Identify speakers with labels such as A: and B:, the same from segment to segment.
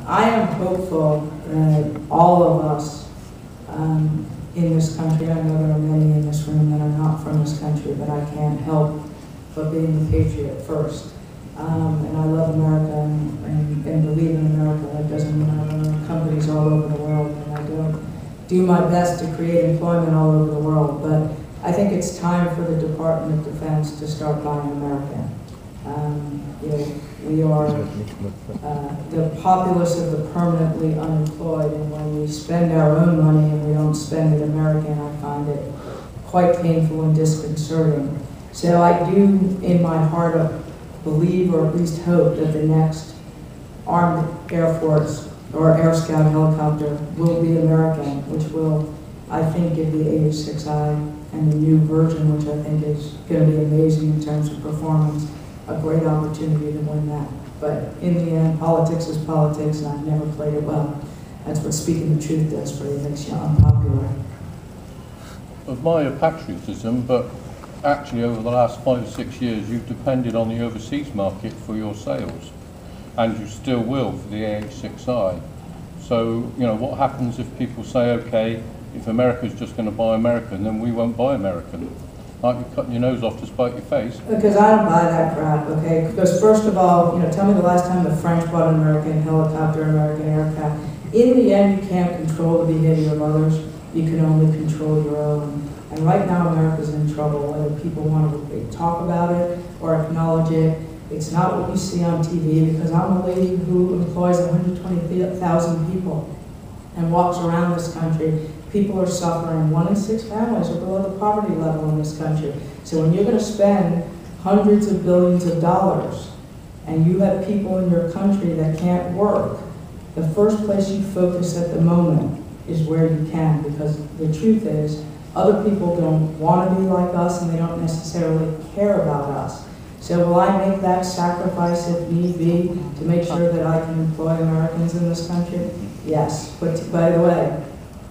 A: I am hopeful that all of us in this country, I know there are many in this room that are not from this country, but I can't help but being a patriot first. And I love America and believe in America. That doesn't mean I don't own companies all over the world, and I don't do my best to create employment all over the world. But I think it's time for the Department of Defense to start buying American. We are the populace of the permanently unemployed, and when we spend our own money and we don't spend it American, I find it quite painful and disconcerting. So I do, in my heart, believe, or at least hope, that the next Armed Air Force or Air Scout helicopter will be American, which will, I think, give the AH-6I and the new version, which I think is going to be amazing in terms of performance, a great opportunity to win that. But in the end, politics is politics, and I've never played it well. That's what speaking the truth does for you. It makes you unpopular.
B: Admire patriotism, but actually over the last 5 or 6 years you've depended on the overseas market for your sales, and you still will for the AH-6I. So, you know, what happens if people say, okay, if America's just going to buy American, then we won't buy American? Aren't you cutting your nose off to spite your face?
A: Because I don't buy that crap, okay? Because first of all, you know, tell me the last time the French bought an American helicopter, American aircraft. In the end, you can't control the behavior of others. You can only control your own. And right now, America's in trouble, whether people want to talk about it or acknowledge it. It's not what you see on TV, because I'm a lady who employs 120,000 people and walks around this country. People are suffering. 1 in 6 families are below the poverty level in this country. So when you're going to spend hundreds of billions of dollars and you have people in your country that can't work, the first place you focus at the moment is where you can, because the truth is, other people don't want to be like us, and they don't necessarily care about us. So will I make that sacrifice if need be to make sure that I can employ Americans in this country? Yes. But by the way,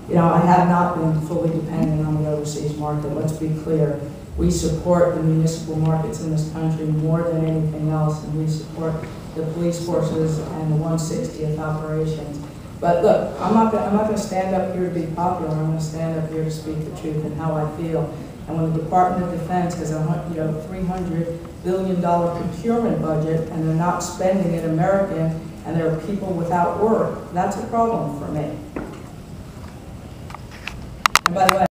A: you know, I have not been fully dependent on the overseas market. Let's be clear. We support the municipal markets in this country more than anything else, and we support the police forces and the 160th operations. But look, I'm not going to stand up here to be popular. I'm going to stand up here to speak the truth and how I feel. And when the Department of Defense has a $300 billion procurement budget and they're not spending it American, and there are people without work, that's a problem for me. And by the way,